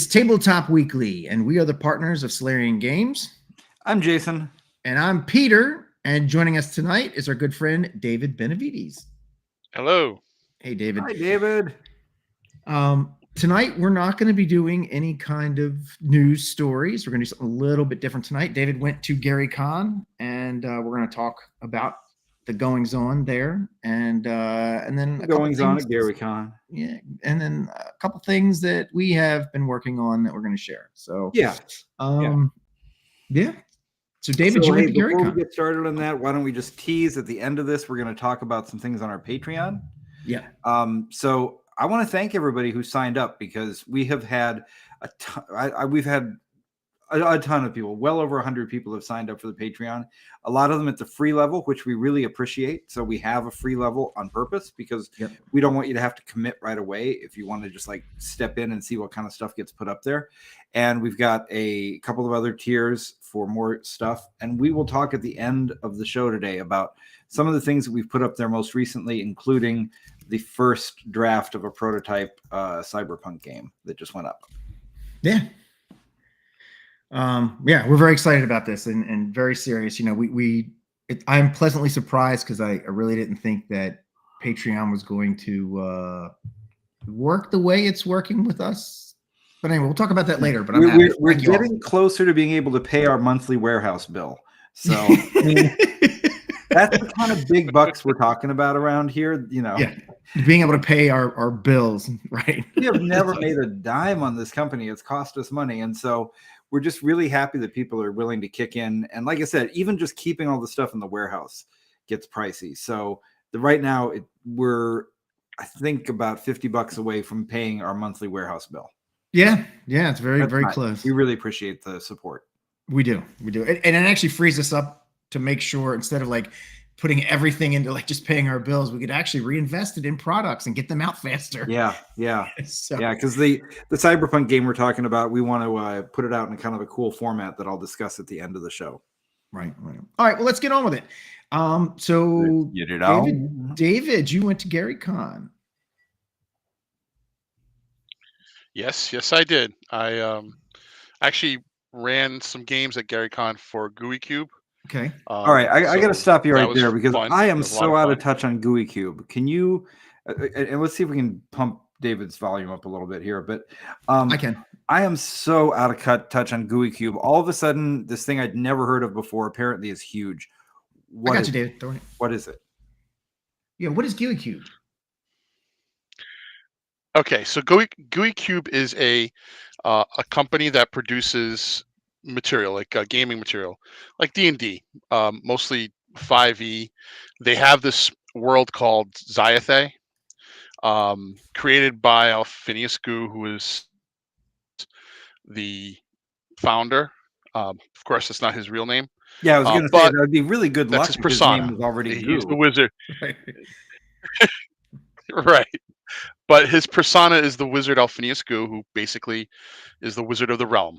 Tabletop Weekly, and we are the partners of Solarian Games. I'm Jason. And I'm Peter. And joining us tonight is our good friend, David Benevides. Hello. Hey, David. Hi, David. Tonight, we're not going to be doing any kind of news stories. We're going to do something a little bit different tonight. David went to GaryCon, and we're going to talk about the goings-on there, and then goings-on at GaryCon. Yeah, and then a couple things that we have been working on that we're going to share. So yeah. So David, you went to GaryCon. Before we get started on that, why don't we just tease at the end of this? We're going to talk about some things on our Patreon. Yeah. So I want to thank everybody who signed up, because we have had we've had a ton of people. Well over 100 people have signed up for the Patreon. A lot of them at the free level, which we really appreciate. So we have a free level on purpose, because we don't want you to have to commit right away if you want to just like step in and see what kind of stuff gets put up there. And we've got a couple of other tiers for more stuff. And we will talk at the end of the show today about some of the things that we've put up there most recently, including the first draft of a prototype cyberpunk game that just went up. Yeah. We're very excited about this and very serious. You know, I'm pleasantly surprised, because I really didn't think that Patreon was going to work the way it's working with us. But anyway, we'll talk about that later. But we're getting closer to being able to pay our monthly warehouse bill. So that's the kind of big bucks we're talking about around here. You know, being able to pay our bills, right? We have never made a dime on this company. It's cost us money, and so we're just really happy that people are willing to kick in. And like I said, even just keeping all the stuff in the warehouse gets pricey. So right now we're, I think, about $50 away from paying our monthly warehouse bill. Yeah. It's very close. We really appreciate the support. We do. And it actually frees us up to make sure, instead of like putting everything into like just paying our bills, we could actually reinvest it in products and get them out faster. Yeah. Because the cyberpunk game we're talking about, we want to put it out in kind of a cool format that I'll discuss at the end of the show. Right. All right. Well, let's get on with it. So David, you went to GaryCon. Yes, I did. I actually ran some games at GaryCon for GUI-Cube. Okay. All right. I got to stop you right there, because I am so out of touch on GUI-Cube. Can you, and let's see if we can pump David's volume up a little bit here, but I can. I am so out of touch on GUI-Cube. All of a sudden, this thing I'd never heard of before apparently is huge. I got you, David. What is it? Yeah. What is GUI-Cube? Okay, so GUI-Cube is a company that produces material, like gaming material, like D&D, mostly 5e. They have this world called Zyathe, created by Phineas Gu, who is the founder. Of course, that's not his real name. Yeah, I was going to say that would be really good luck. That's his persona. His name was already He's the wizard. Right. But his persona is the wizard Phineas Gu, who basically is the wizard of the realm.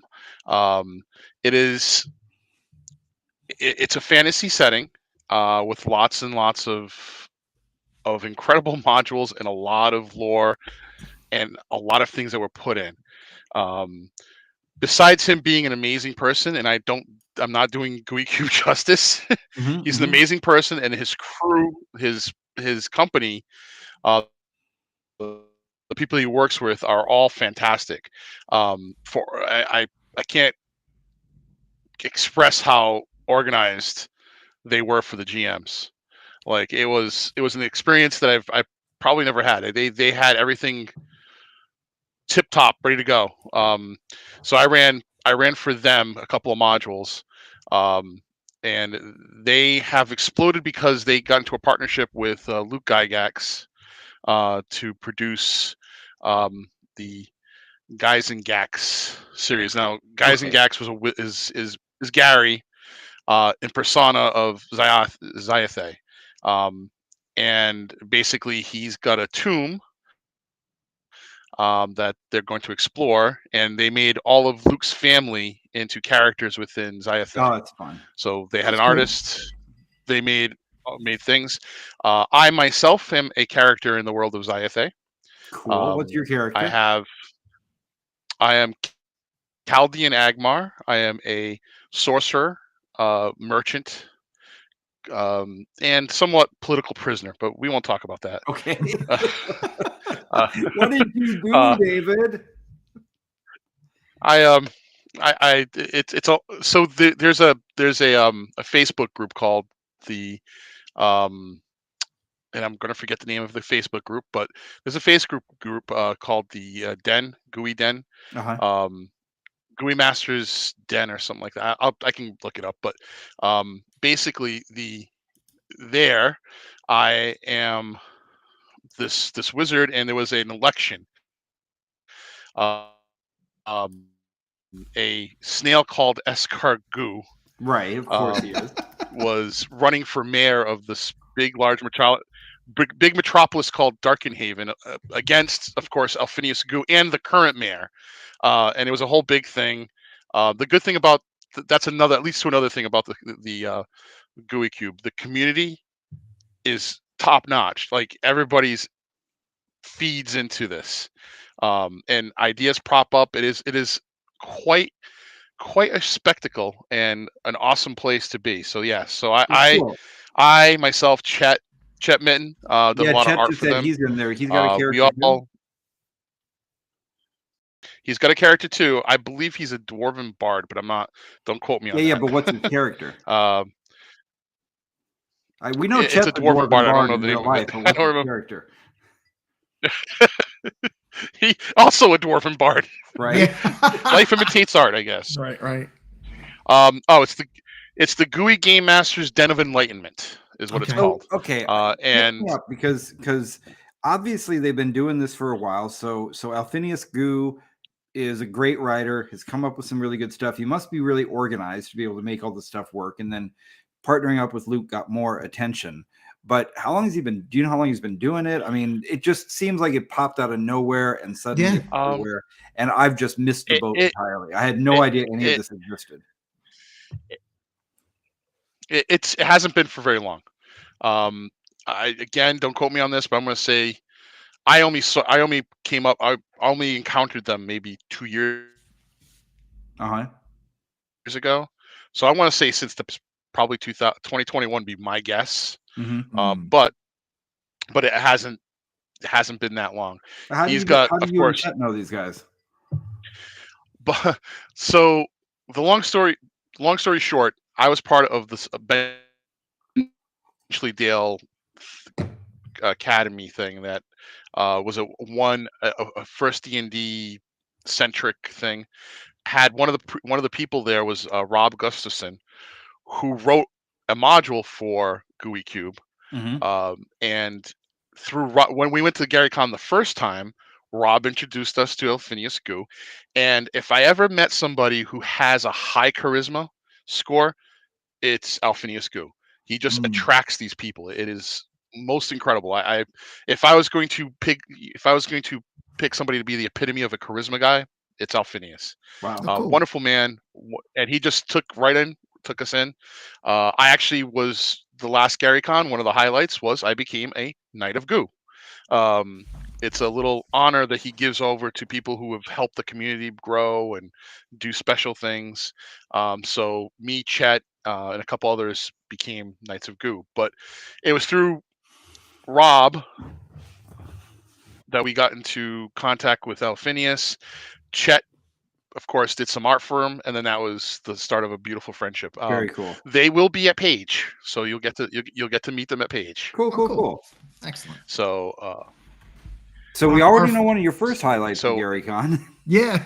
It's a fantasy setting with lots and lots of incredible modules and a lot of lore and a lot of things that were put in. Besides him being an amazing person, and I'm not doing GUI-Cube justice. He's an amazing person, and his crew, his company, the people he works with are all fantastic. I can't express how organized they were for the GMs. Like it was an experience that I've probably never had. They had everything tip top, ready to go. So I ran for them a couple of modules, and they have exploded because they got into a partnership with Luke Gygax to produce the Guys and Gax series. Now, Guys and Gax is Gary in persona of Zyathe, and basically he's got a tomb that they're going to explore, and they made all of Luke's family into characters within Zyathe. Oh, that's fun. So they had an artist. They made things. I myself am a character in the world of Zyathe. Cool. What's your character? I am Chaldean Agmar. I am a sorcerer, merchant, and somewhat political prisoner, but we won't talk about that. Okay. Uh, What did you do, uh, David? there's a Facebook group called the and I'm going to forget the name of the Facebook group, but there's a Facebook group called the GUI Den, Uh-huh. GUI Masters Den or something like that. I can look it up, but basically there I am this wizard, and there was an election. Uh, um, a snail called Escargot Right, of course he is. was running for mayor of this large metropolis called Darkenhaven, against, of course, Alphinius Goo and the current mayor. And it was a whole big thing. The good thing about that's another, at least to another thing about the GUI Cube. The community is top notch. Like, everybody's feeds into this, and ideas prop up. It is quite a spectacle and an awesome place to be. So yeah, so Cool. I myself, Chet Mitten, done a lot of Chet art just for said them. he's in there. He's got a We character too. He's got a character too. I believe he's a dwarven bard, but I'm not. Don't quote me on Yeah, that. but what's his character? Um, We know it's Chet's a a dwarven dwarven bard. I don't bard know in the real name of it. life, but I what's don't his remember. character? He also a dwarven bard. Right? Life imitates art, I guess. Right. Oh, it's the GUI Game Masters Den of Enlightenment is what it's Okay. called. Okay. And Yeah, because obviously they've been doing this for a while. So Alphinius Goo is a great writer, has come up with some really good stuff. He must be really organized to be able to make all this stuff work. And then partnering up with Luke got more attention. But how long has he been? Do you know how long he's been doing it? I mean, it just seems like it popped out of nowhere and suddenly Yeah. it's everywhere. And I've just missed the boat it entirely. I had no idea any of it, this existed. it hasn't been for very long. I, again, don't quote me on this, but I'm going to say I only encountered them maybe 2 years Uh-huh. ago. So I want to say since probably 2021 be my guess. Mm-hmm. But it hasn't been that long. How do He's you got, how do of you and course, Chet know these guys? but so the long story short, I was part of this Benchley Dale Academy thing that was a first D&D centric thing. Had one of the people there was Rob Gustafson, who wrote a module for GUI Cube. Mm-hmm. And when we went to GaryCon the first time, Rob introduced us to Alphinius Goo. And if I ever met somebody who has a high charisma score, it's Alphinius Goo. He just attracts these people. It is most incredible. If I was going to pick somebody to be the epitome of a charisma guy, it's Alphinius. Wow. Cool. Wonderful man, and he just took us in. I actually was the last GaryCon. One of the highlights was I became a Knight of Goo. It's a little honor that he gives over to people who have helped the community grow and do special things. So me, Chet, and a couple others became Knights of Goo. But it was through Rob that we got into contact with Alphinius. Chet, of course, did some art for him, and then that was the start of a beautiful friendship. Very cool. They will be at Page, so you'll get to meet them at Page. Cool. Excellent. So, So we already know one of your first highlights of GaryCon. Yeah.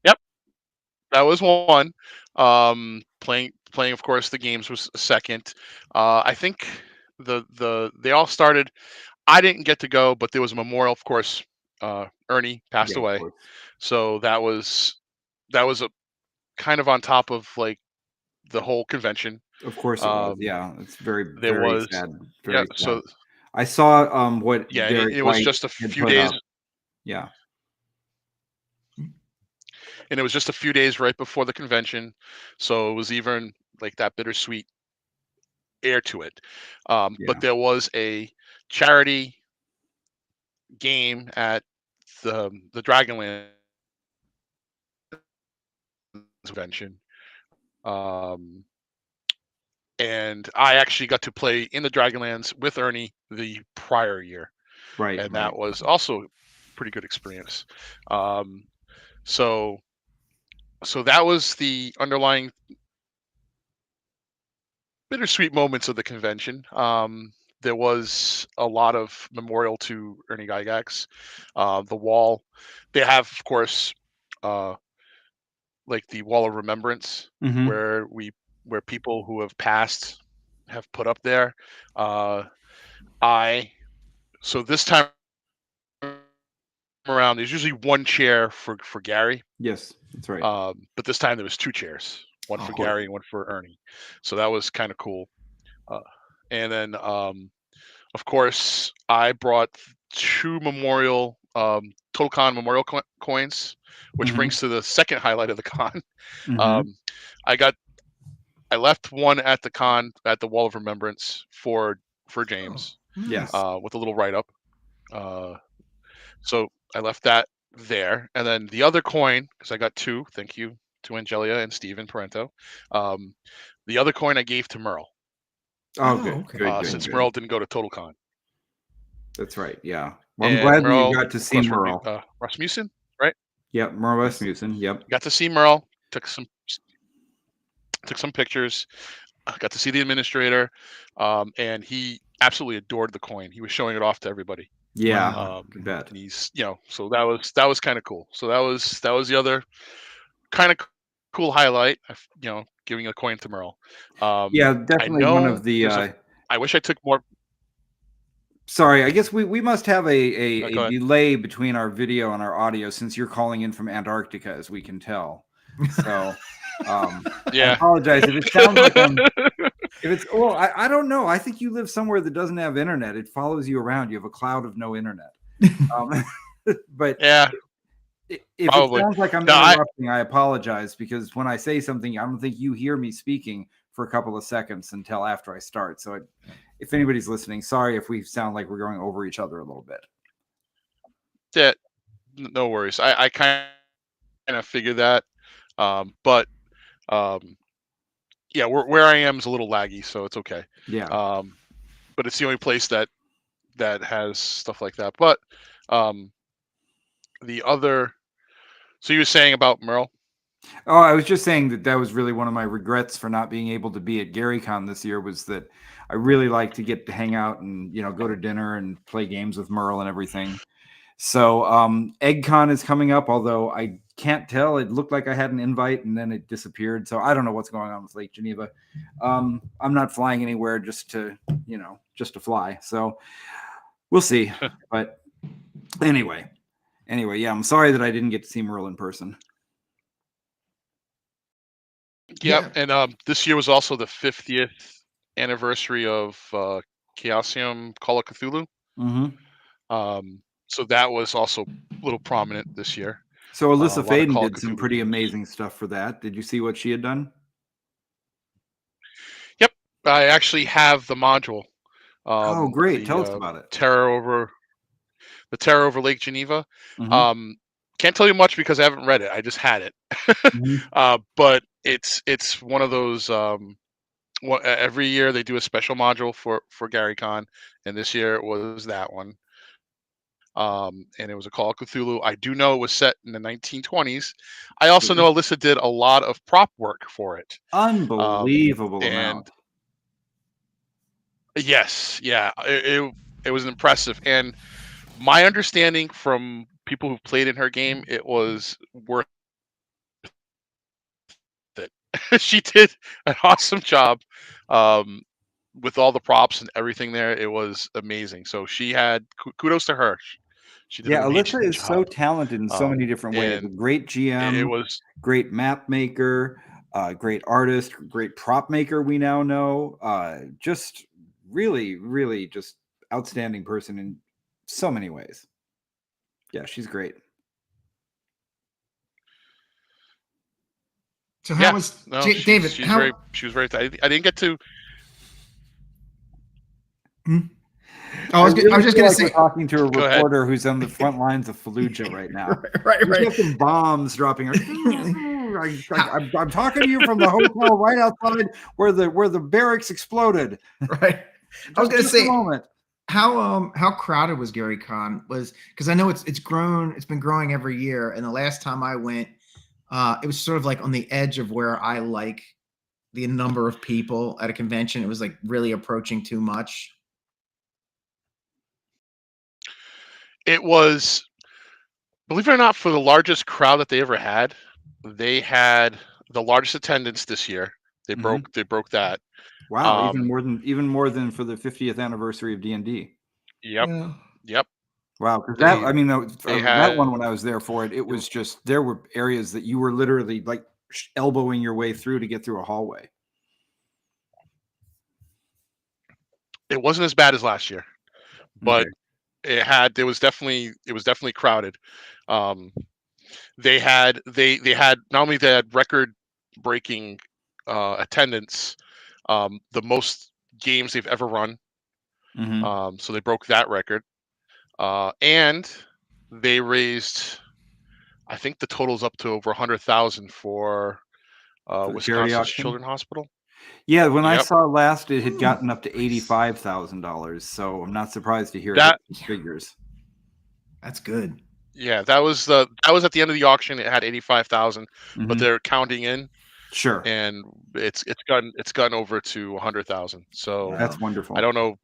Yep, that was one. Playing, of course, the games was a second. I think they all started. I didn't get to go, but there was a memorial, of course. Ernie passed away, so that was a kind of on top of like the whole convention. Of course it was. Yeah, it's very sad. Very sad. So I saw what Derek it was White just a had few put days. up. Yeah. And it was just a few days right before the convention, so it was even like that bittersweet air to it. But there was a charity game at the Dragonland convention. And I actually got to play in the Dragonlands with Ernie the prior year, Right. and that was also a pretty good experience. So that was the underlying bittersweet moments of the convention. There was a lot of memorial to Ernie Gygax. The wall, they have, of course, like the Wall of Remembrance, Mhm. where people who have passed have put up there. So this time around, there's usually one chair for Gary. Yes, that's right. But this time there was 2 chairs, one for Gary and one for Ernie. So that was kind of cool. And then, of course, I brought 2 memorial TotalCon memorial coins, which Mhm. brings to the second highlight of the con. Mhm. I left one at the con at the Wall of Remembrance for James, Yes. with a little write up. So I left that there, and then the other coin, because I got 2. Thank you to Angelia and Steven Parento. The other coin I gave to Merle. Oh, good. okay. Good. Since Good. Merle didn't go to TotalCon. That's right. Yeah. Well, I'm And glad that you Merle, got to of see course, Merle. Rasmussen, right? Yep, Merle Yes. Rasmussen. Yep. Got to see Merle. Took some pictures. Got to see the administrator, and he absolutely adored the coin. He was showing it off to everybody. Yeah. Wow. I bet. And he's, so that was kind of cool. So that was the other kind of cool highlight. Giving a coin to Merle. Yeah, I definitely one know of the. I wish I took more. Sorry, I guess we must have Go a ahead. delay between our video and our audio since you're calling in from Antarctica, as we can tell. So, I Yeah. apologize if it sounds like I'm. If it's I don't know. I think you live somewhere that doesn't have internet. It follows you around. You have a cloud of no internet. But Yeah. if Probably. it sounds like I'm No, interrupting, I apologize, because when I say something, I don't think you hear me speaking for a couple of seconds until after I start. So if anybody's listening, sorry if we sound like we're going over each other a little bit. Yeah, no worries. I kind of figured that, but yeah, where I am is a little laggy, so it's okay. Yeah. But it's the only place that has stuff like that. But the other, so you were saying about Merle? Oh, I was just saying that was really one of my regrets for not being able to be at GaryCon this year, was that I really like to get to hang out and, go to dinner and play games with Merle and everything. So EggCon is coming up, although I can't tell. It looked like I had an invite and then it disappeared. So I don't know what's going on with Lake Geneva. I'm not flying anywhere just to fly. So we'll see. But anyway, yeah, I'm sorry that I didn't get to see Merle in person. Yep. And this year was also the 50th anniversary of Chaosium Call of Cthulhu. Mm-hmm. So that was also a little prominent this year. So Alyssa Faden Call of did some Cthulhu pretty games. amazing stuff for that. Did you see what she had done? Yep. I actually have the module. Oh, great. Tell us about it. Terror over Lake Geneva. Mhm. Can't tell you much because I haven't read it. I just had it. Mhm. But it's one of those. Every year they do a special module for GaryCon, and this year it was that one. And it was a Call of Cthulhu. I do know it was set in the 1920s. I also know Alyssa did a lot of prop work for it. Unbelievable And amount. yes, yeah, it was impressive. And my understanding from people who played in her game, it was worth it. She did an awesome job with all the props and everything there. It was amazing. So she had kudos to her. She did an amazing Alyssa is job. so talented in so many different ways. A And great GM, it was great map maker, great artist, great prop maker, we now know. Just really, really just outstanding person in so many ways. Yeah, she's great. So how was David? She was very. I didn't get to. I was just going to say, we're talking to a reporter who's on the front lines of Fallujah right now. right. We have some bombs dropping. I'm talking to you from the hotel right outside where the barracks exploded. Right. I was going to Just say, a moment. how crowded was GaryCon? Was because I know it's been growing every year, and the last time I went, it was sort of like on the edge of where I like the number of people at a convention. It was like really approaching too much. It was, believe it or not, for the largest crowd that they ever had. They had the largest attendance this year. They Mhm. broke that. Wow, even more than for the 50th anniversary of D&D. Yep. Yeah. Yep. Wow, because They that one had when I was there for it, it was just there were areas that you were literally like elbowing your way through to get through a hallway. it wasn't as bad as last year, but it was definitely crowded. Um, they had not only they had record breaking attendance, the most games they've ever run. Mhm. So they broke that record, and they raised, I think the total's up to over 100,000 for For the charity Wisconsin's auction. Children's Hospital. Yeah, when I Yep. saw it last, it had Ooh, gotten up to nice. $85,000. So I'm not surprised to hear it hit That those figures. That's good. Yeah, that was at the end of the auction. It had 85,000, but Mhm. they're counting in, Sure, and it's gotten over to 100,000. So that's Wow. I wonderful. don't know.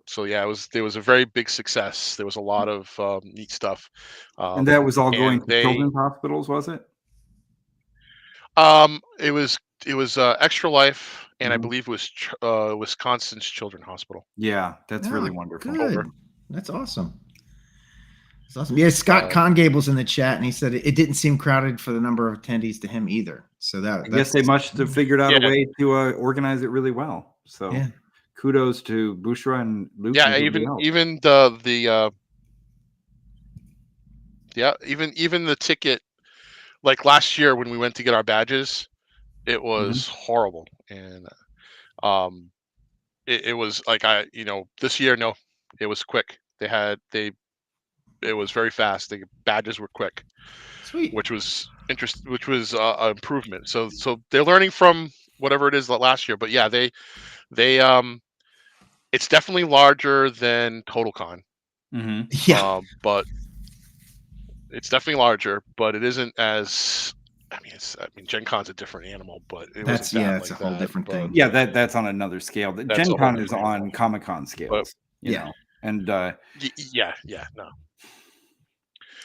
So yeah, there was a very big success. There was a lot of neat stuff, And that was all going and to children's hospitals, was it? it was Extra Life, and I Mhm. believe it was Wisconsin's Children's Hospital. Yeah, that's really Oh, wonderful. Over. good. That's awesome. That's awesome. Yeah, Scott Um, Congable's in the chat, and he said it didn't seem crowded for the number of attendees to him either. So I guess they must have figured out a yeah, way to organize it really well. So yeah. kudos to Bushra and Luke and yeah. everybody else. Even the yeah, even the ticket, like last year when we went to get our badges, it Mhm. was horrible, and um, it was like this year, no, it was quick. It was very fast. The badges were quick, Sweet. which was an improvement. So they're learning from whatever it is that last year, but yeah, they it's definitely larger than TotalCon, Mhm. Yeah. but it's definitely larger, but it isn't as. I mean, Gen Con's a different animal, but it wasn't that It's a like whole that. different But thing. Yeah, that's on another scale. The that's Gen a whole Con is different animal. on Comic-Con But scales, Yeah. And yeah, no,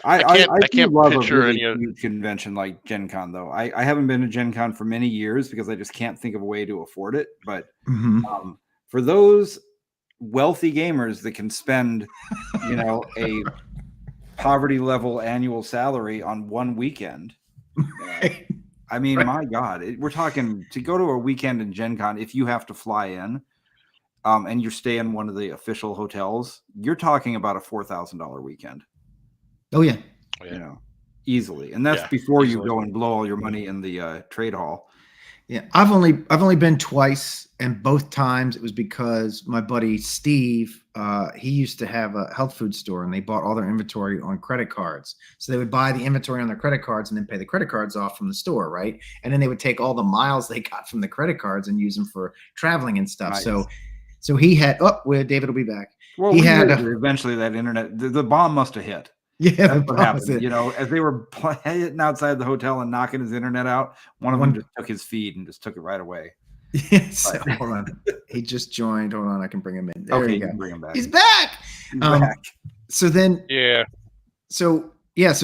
I I do can't love a picture really any of. huge convention like Gen Con, though. I haven't been to Gen Con for many years because I just can't think of a way to afford it. But Hmm. for those wealthy gamers that can spend, a poverty level annual salary on one weekend, I mean, Right. my God, we're talking to go to a weekend in Gen Con if you have to fly in. And you stay in one of the official hotels, you're talking about a $4,000 weekend. Oh yeah. Yeah, Easily, and that's yeah, before you easily. go and blow all your money in the trade hall. Yeah. I've only been twice, and both times it was because my buddy Steve, he used to have a health food store, and they bought all their inventory on credit cards. So they would buy the inventory on their credit cards and then pay the credit cards off from the store, right? And then they would take all the miles they got from the credit cards and use them for traveling and stuff. Nice. So he had. Oh, where David will be back. Well, He we had. heard that eventually that internet, the bomb must have hit. Yeah, That's what happened. it. As they were hitting outside the hotel and knocking his internet out, one of them just took his feed and just took it right away. Yeah, so, hold on. He just joined. Hold on, I can bring him in. There you go. Can bring him back. He's back. He's back. So then, Yeah, so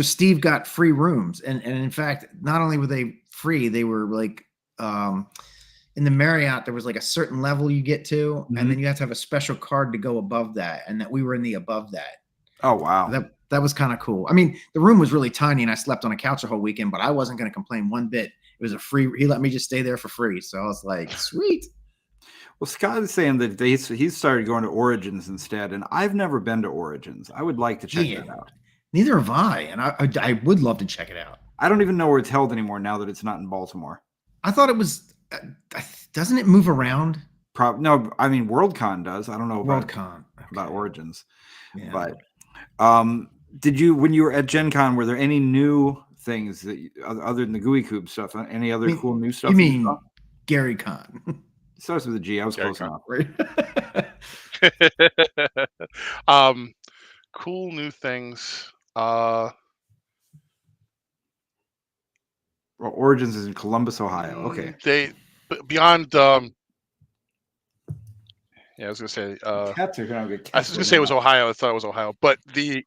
Steve got free rooms, and in fact, not only were they free, they were like in the Marriott. There was like a certain level you get to, and then you have to have a special card to go above that, and that we were in the above that. Oh wow, that was kind of cool. I mean, the room was really tiny, and I slept on a couch the whole weekend, but I wasn't going to complain one bit. It was a free. He let me just stay there for free, so I was like, sweet. Well, Scott is saying that he started going to Origins instead, and I've never been to Origins. I would like to check that out. Neither have I, and I would love to check it out. I don't even know where it's held anymore now that it's not in Baltimore. I thought it was. Doesn't it move around? No, I mean WorldCon does. I don't know about WorldCon about Origins, yeah. But did you, when you were at Gen Con, were there any new things that other than the GUI Cube stuff? Any other cool new stuff? You mean GaryCon? It starts with a G. I was close enough. Right. Cool new things. Well, Origins is in Columbus, Ohio. Okay. Beyond. Yeah, I was gonna say. Cats are gonna get. I was gonna say it was Ohio. I thought it was Ohio, but the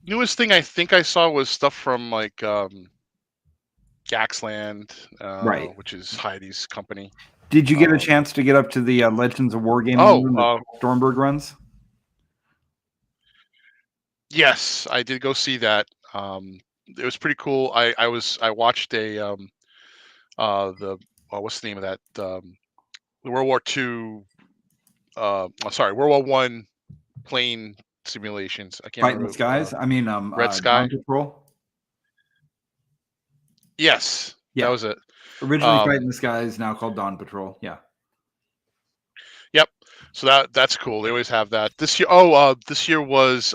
newest thing I think I saw was stuff from like Gaxland, right, which is Heidi's company. Did you get a chance to get up to the Legends of Wargaming that Stormberg runs? Yes, I did go see that. It was pretty cool. I watched a what's the name of that? The World War II. Sorry, World War One plane simulations. I can't remember. Fighting Skies. I mean, Red Sky. Dawn Patrol. Yes, that was it. Originally Fighting the Skies, now called Dawn Patrol. Yeah. Yep. So that's cool. They always have that. This year, this year was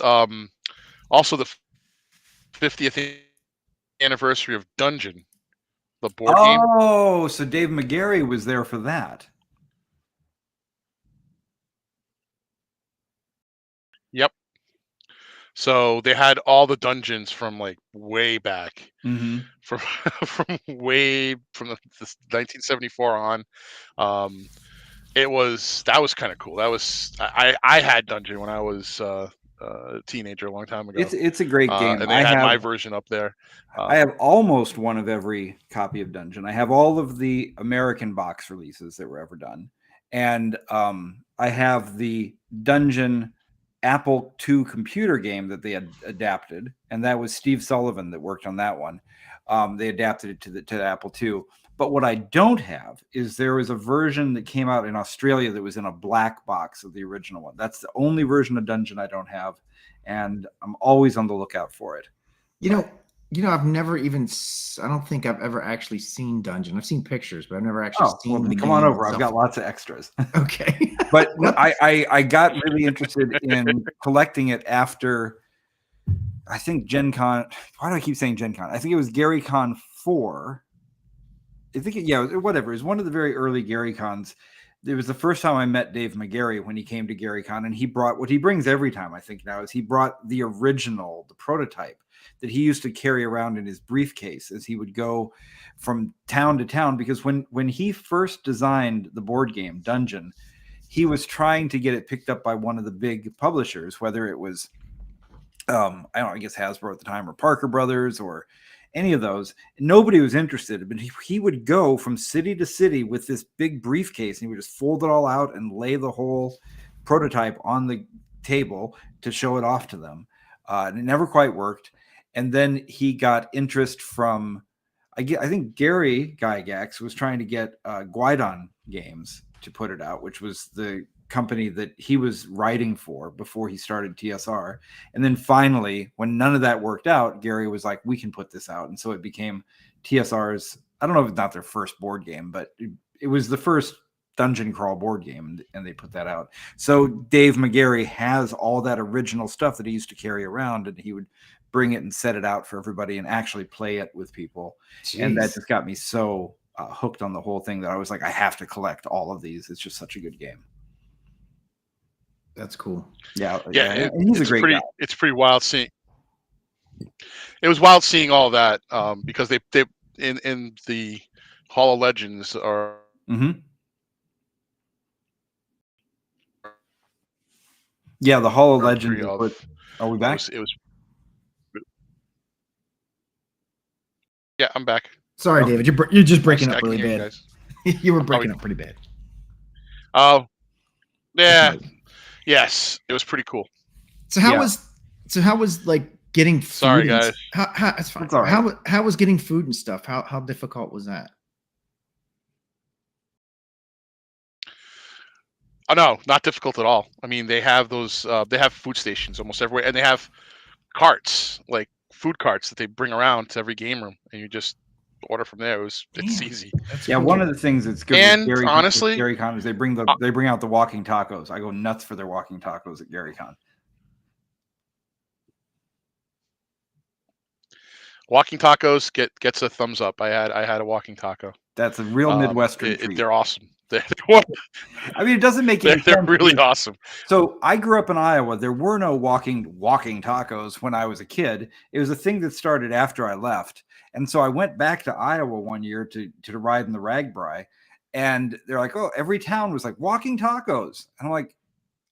also the 50th anniversary of Dungeon, the board game. Oh, so Dave McGarry was there for that. Yep. So they had all the dungeons from like way back, from the 1974 on. That was kind of cool. That was I had Dungeon when I was a teenager a long time ago. It's a great game, and they had my version up there. I have almost one of every copy of Dungeon. I have all of the American box releases that were ever done, and I have the Dungeon Apple II computer game that they had adapted, and that was Steve Sullivan that worked on that one. They adapted it to the Apple II. But what I don't have is there was a version that came out in Australia that was in a black box of the original one. That's the only version of Dungeon I don't have, and I'm always on the lookout for it. You know, I've never even. I don't think I've ever actually seen Dungeon. I've seen pictures, but I've never actually seen. Well, come on over. I've got lots of extras. Okay. But I got really interested in collecting it after, I think, Gen Con. Why do I keep saying Gen Con? I think it was GaryCon 4. I think, whatever. It was one of the very early GaryCons. It was the first time I met Dave McGarry when he came to GaryCon, and he brought what he brings every time, I think now, is he brought the original, the prototype that he used to carry around in his briefcase as he would go from town to town. Because when he first designed the board game Dungeon, he was trying to get it picked up by one of the big publishers, whether it was, I guess Hasbro at the time, or Parker Brothers, or any of those. Nobody was interested, but he would go from city to city with this big briefcase, and he would just fold it all out and lay the whole prototype on the table to show it off to them. And it never quite worked. And then he got interest from, I think Gary Gygax was trying to get Guidon Games to put it out, which was the company that he was writing for before he started TSR. And then finally, when none of that worked out, Gary was like, we can put this out. And so it became TSR's, I don't know if it's not their first board game, but it was the first dungeon crawl board game, and they put that out. So Dave McGarry has all that original stuff that he used to carry around, and he would bring it and set it out for everybody and actually play it with people. Jeez. And that just got me so hooked on the whole thing that I was like, I have to collect all of these. It's just such a good game. That's cool. Yeah. And he's a great guy. It's pretty wild seeing. It was wild seeing all that because they in the Hall of Legends are. Mm-hmm. Yeah, the Hall of Legends. Are we back? It was. Yeah, I'm back. Sorry, David. You're just breaking up really bad. You were breaking up pretty bad. Oh, yeah. Yes, it was pretty cool. So how was like getting food? Sorry, guys. How it's fine. It's all right. How was getting food and stuff? How difficult was that? Oh no, not difficult at all. I mean, they have those. They have food stations almost everywhere, and they have carts, like food carts that they bring around to every game room, and you just order from there. It's Damn. easy. That's Yeah, cool. one of the things that's good And with honestly, GaryCon is they bring out the walking tacos. I go nuts for their walking tacos at GaryCon. walking tacos gets a thumbs up. I had a walking taco. That's a real Midwestern treat. They're awesome. I mean, it doesn't make any They're sense. really awesome. So I grew up in Iowa. There were no walking tacos when I was a kid. It was a thing that started after I left. And so I went back to Iowa one year to ride in the Ragbri. And they're like, oh, every town was like walking tacos. And I'm like,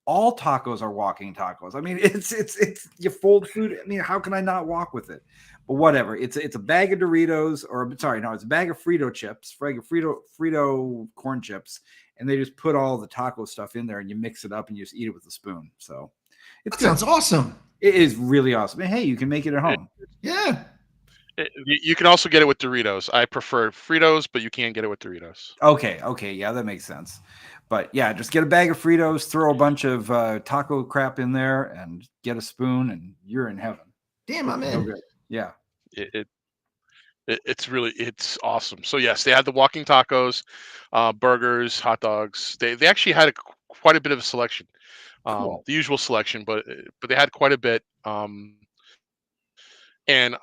all tacos are walking tacos. I mean, it's you fold food. I mean, how can I not walk with it? But whatever. It's a bag of Doritos, it's a bag of Frito chips, Frito corn chips, and they just put all the taco stuff in there and you mix it up and you just eat it with a spoon. So That sounds awesome. it is really awesome. And hey, you can make it at home. Yeah. You can also get it with Doritos. I prefer Fritos, but you can get it with Doritos. Okay, yeah, that makes sense. But yeah, just get a bag of Fritos, throw a bunch of taco crap in there, and get a spoon, and you're in heaven. Damn, I'm So in. good. Yeah. It's awesome. So yes, they had the walking tacos, burgers, hot dogs. They actually had quite a bit of a selection, Cool. the usual selection, but they had quite a bit. And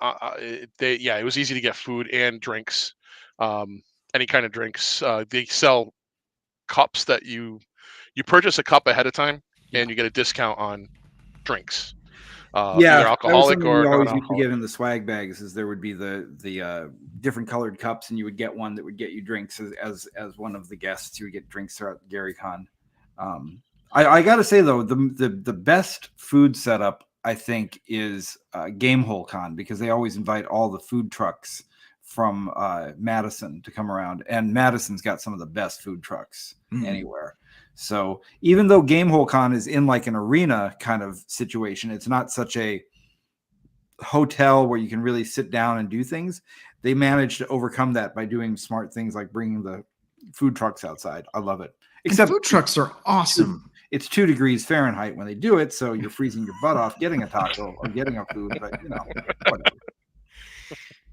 it was easy to get food and drinks, any kind of drinks. They sell cups that you purchase a cup ahead of time, and you get a discount on drinks. Either alcoholic or we always used to non-alcoholic. get in the swag bags. Is there would be the different colored cups, and you would get one that would get you drinks as one of the guests. You would get drinks throughout GaryCon. I got to say though, the best food setup I think is Gamehole Con, because they always invite all the food trucks from Madison to come around, and Madison's got some of the best food trucks anywhere. So even though Gamehole Con is in like an arena kind of situation, it's not such a hotel where you can really sit down and do things. They managed to overcome that by doing smart things like bringing the food trucks outside. I love it. Except food trucks are awesome. It's 2 degrees Fahrenheit when they do it, so you're freezing your butt off getting a taco or getting a food, but whatever.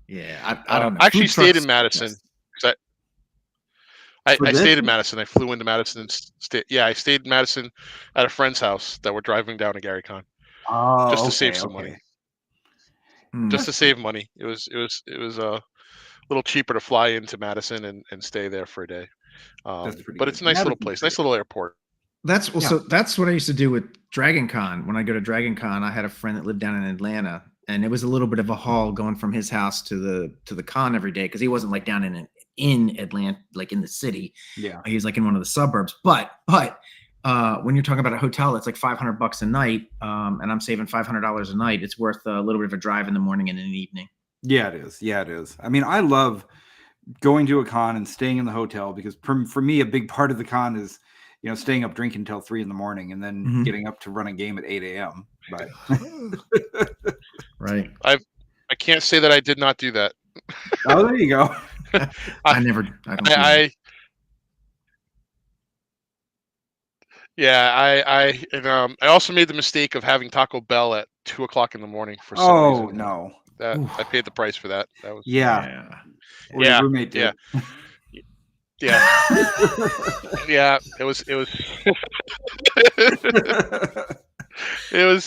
Yeah, I don't know. I actually Food stayed trucks- in Madison. I stayed in Madison. I flew into Madison and I stayed in Madison at a friend's house that we're driving down to GaryCon just to save some money. Just to save money. It was a little cheaper to fly into Madison and stay there for a day. But good. it's a nice little place, nice little airport. So that's what I used to do with Dragon Con. When I go to Dragon Con, I had a friend that lived down in Atlanta, and it was a little bit of a haul going from his house to the con every day, because he wasn't like down in Atlanta, like in the city. Yeah, he was like in one of the suburbs. But when you're talking about a hotel that's like $500 a night, and I'm saving $500 a night, it's worth a little bit of a drive in the morning and in the evening. Yeah, it is. I mean, I love going to a con and staying in the hotel, because for me, a big part of the con is staying up drinking until 3 a.m. and then getting up to run a game at 8 a.m. But right, I can't say that I did not do that. Oh, there you go. I also made the mistake of having Taco Bell at 2 o'clock in the morning for some reason. No. I paid the price for that. That was yeah. Your roommate did. Yeah. Yeah, it was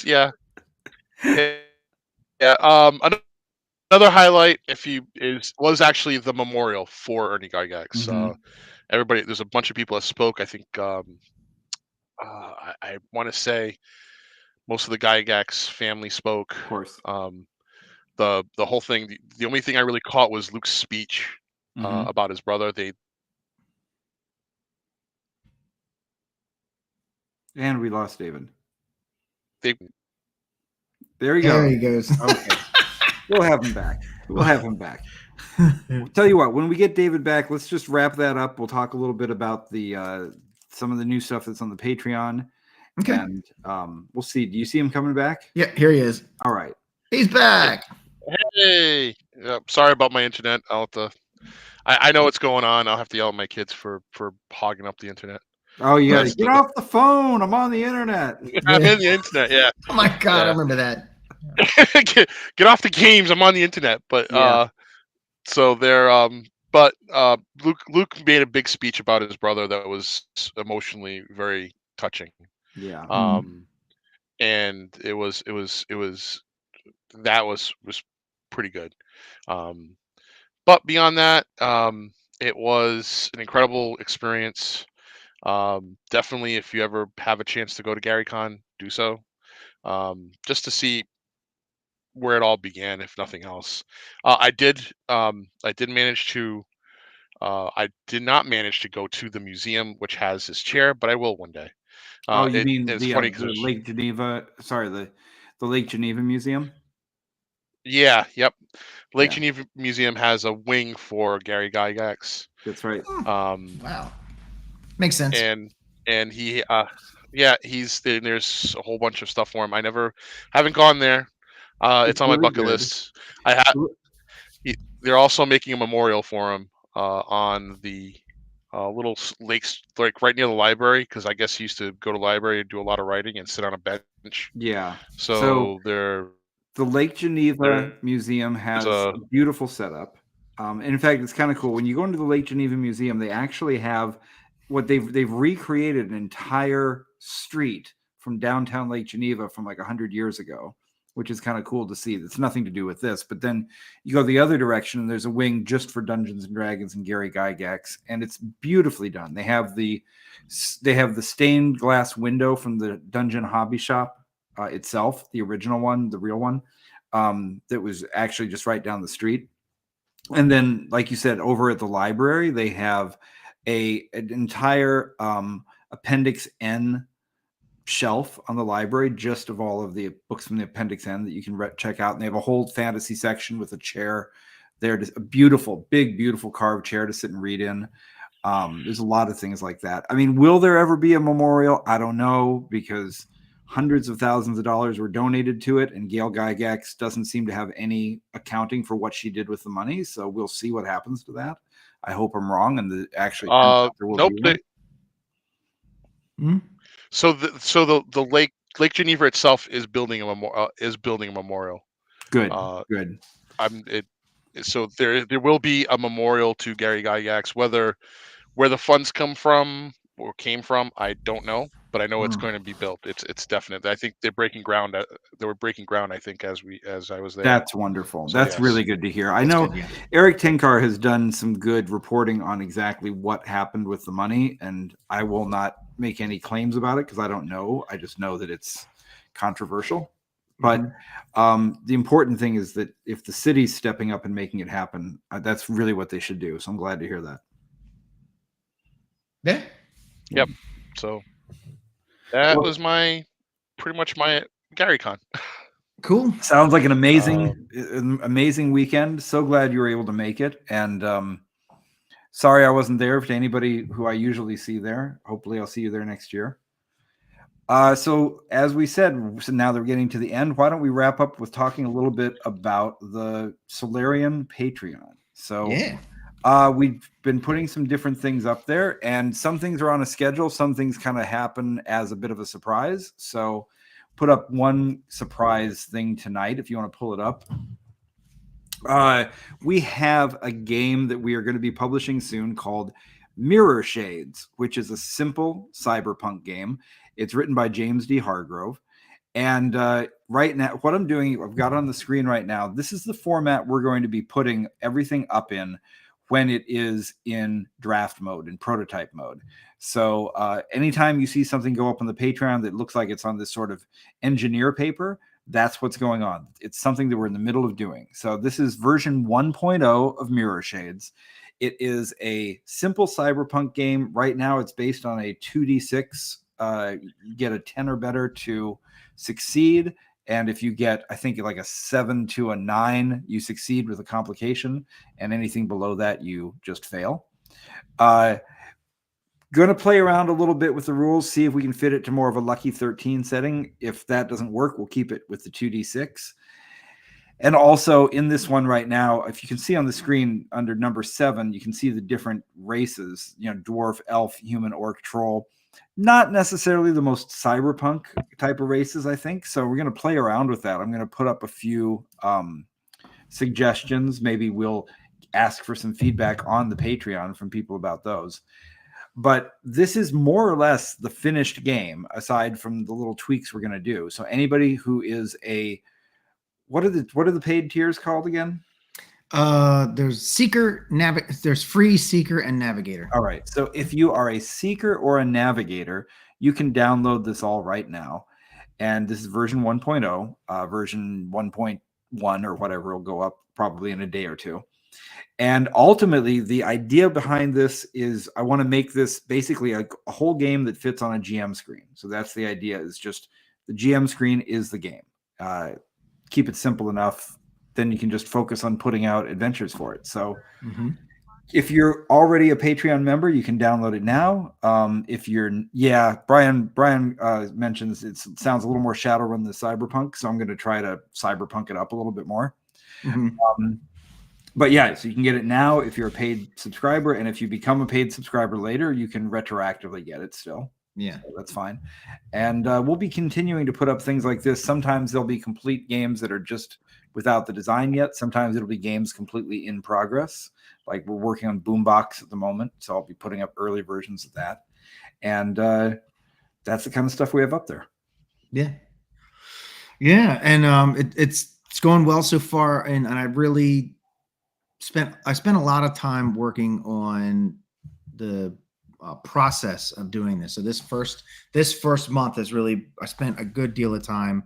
yeah. Another highlight was actually the memorial for Ernie Gygax. Everybody, there's a bunch of people that spoke. I think I want to say most of the Gygax family spoke. Of course. The whole thing. The only thing I really caught was Luke's speech about his brother. And we lost David. There you go. There he goes. Okay. We'll have him back. We'll tell you what, when we get David back, let's just wrap that up. We'll talk a little bit about the some of the new stuff that's on the Patreon. Okay. And we'll see. Do you see him coming back? Yeah, here he is. All right. He's back. Hey. Sorry about my internet. I know what's going on. I'll have to yell at my kids for hogging up the internet. Oh, you gotta get off the phone. I'm on the internet. I'm in the internet, yeah. Oh my God, I remember that. Get off the games. I'm on the internet. But So they're but Luke made a big speech about his brother that was emotionally very touching. Yeah. Um, and it was that was pretty good. Um, but beyond that, it was an incredible experience. Definitely, if you ever have a chance to go to GaryCon, do so. Just to see where it all began, if nothing else. I did manage to. I did not manage to go to the museum, which has his chair, but I will one day. Oh, you mean It's funny the because Lake Geneva? Sorry, the Lake Geneva Museum. yeah, yep. Lake Yeah, Geneva Museum has a wing for Gary Gygax. that's right. Wow, makes sense. And he yeah, there's a whole bunch of stuff for him. I never haven't gone there. It's It's on my really bucket good. list. I have they're also making a memorial for him on the little lakes, like right near the library, because I guess he used to go to the library and do a lot of writing and sit on a bench. Yeah. So So there's the Lake Geneva Museum has a a beautiful setup. And in fact, it's kind of cool. When you go into the Lake Geneva Museum, they actually have what they've recreated an entire street from downtown Lake Geneva from like 100 years ago, which is kind of cool to see. It's nothing to do with this, but then you go the other direction, and there's a wing just for Dungeons and Dragons and Gary Gygax, and it's beautifully done. They have the stained glass window from the Dungeon Hobby Shop itself, the original one, the real one, that was actually just right down the street. And then, like you said, over at the library, they have an entire Appendix N shelf on the library, just of all of the books from the Appendix N that you can check out. And they have a whole fantasy section with a chair there, a beautiful, big, beautiful carved chair to sit and read in. There's a lot of things like that. I mean, will there ever be a memorial? I don't know, because hundreds of thousands of dollars were donated to it, and Gail Gygax doesn't seem to have any accounting for what she did with the money. So we'll see what happens to that. I hope I'm wrong, and actually there will nope. be one. So the Lake Geneva itself is building a memorial. Good, Uh, good. So there will be a memorial to Gary Gygax. Where the funds come from or came from, I don't know, but I know it's going to be built. It's definite. I think they're breaking ground. They were breaking ground, I think, as I was there. That's wonderful. So, That's yes. really good to hear. I That's know good, yeah. Eric Tenkar has done some good reporting on exactly what happened with the money, and I will not make any claims about it because I don't know. I just know that it's controversial. But the important thing is that if the city's stepping up and making it happen, that's really what they should do. So I'm glad to hear that. Yeah. Yep. So that was pretty much my GaryCon. Cool. Sounds like an amazing weekend. So glad you were able to make it. And sorry I wasn't there. To anybody who I usually see there, hopefully I'll see you there next year. So as we said, so now that we're getting to the end, why don't we wrap up with talking a little bit about the Solarian Patreon? So yeah. We've been putting some different things up there, and some things are on a schedule. Some things kind of happen as a bit of a surprise. So put up one surprise thing tonight if you want to pull it up. We have a game that we are going to be publishing soon called Mirror Shades, which is a simple cyberpunk game. It's written by James D. Hargrove. And right now, what I'm doing, I've got on the screen right now, this is the format we're going to be putting everything up in when it is in draft mode, in prototype mode. So anytime you see something go up on the Patreon that looks like it's on this sort of engineer paper, that's what's going on. It's something that we're in the middle of doing. So this is version 1.0 of Mirror Shades. It is a simple cyberpunk game. Right now, it's based on a 2d6. You get a 10 or better to succeed. And if you get, I think, like a 7 to a 9, you succeed with a complication. And anything below that, you just fail. Going to play around a little bit with the rules, see if we can fit it to more of a lucky 13 setting. If that doesn't work, we'll keep it with the 2d6. And also in this one right now, if you can see on the screen under number 7, you can see the different races, dwarf, elf, human, orc, troll. Not necessarily the most cyberpunk type of races, I think. So we're going to play around with that. I'm going to put up a few suggestions. Maybe we'll ask for some feedback on the Patreon from people about those. But this is more or less the finished game, aside from the little tweaks we're going to do. So anybody who is what are the paid tiers called again? There's Seeker, there's Free, Seeker, and Navigator. All right. So if you are a Seeker or a Navigator, you can download this all right now. And this is version 1.0. Version 1.1 or whatever will go up probably in a day or two. And ultimately, the idea behind this is I want to make this basically a whole game that fits on a GM screen. So that's the idea, is just the GM screen is the game. Keep it simple enough. Then you can just focus on putting out adventures for it. So if you're already a Patreon member, you can download it now. If you're, Brian mentions it sounds a little more Shadowrun than Cyberpunk. So I'm going to try to Cyberpunk it up a little bit more. But yeah, so you can get it now if you're a paid subscriber. And if you become a paid subscriber later, you can retroactively get it still. Yeah, so that's fine. And we'll be continuing to put up things like this. Sometimes there'll be complete games that are just without the design yet. Sometimes it'll be games completely in progress. Like we're working on Boombox at the moment. So I'll be putting up early versions of that. And that's the kind of stuff we have up there. Yeah. Yeah. And it's going well so far. And I really spent a lot of time working on the process of doing this. So this first month is really, I spent a good deal of time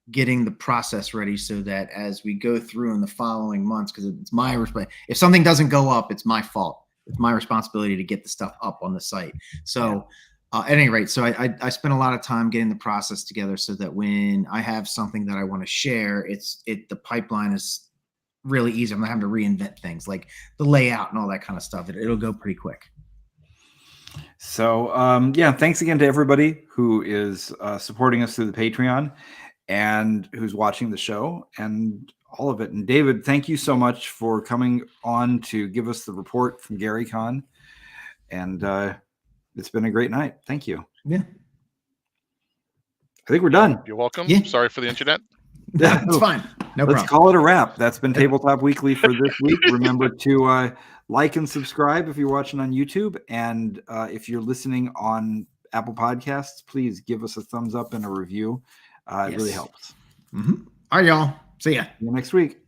getting the process ready so that as we go through in the following months, because it's my responsibility. If something doesn't go up, it's my fault. It's my responsibility to get the stuff up on the site. So at any rate, so I spent a lot of time getting the process together so that when I have something that I want to share, the pipeline is really easy. I'm not having to reinvent things like the layout and all that kind of stuff. It'll go pretty quick. So thanks again to everybody who is supporting us through the Patreon and who's watching the show and all of it. And David, thank you so much for coming on to give us the report from GaryCon. And it's been a great night. Thank you. Yeah. I think we're done. You're welcome. Yeah. Sorry for the internet. Yeah, it's fine. No Let's problem. call it a wrap. That's been Tabletop Weekly for this week. Remember to like and subscribe if you're watching on YouTube. And if you're listening on Apple Podcasts, please give us a thumbs up and a review. It really helps. All right, y'all. See ya. See you next week.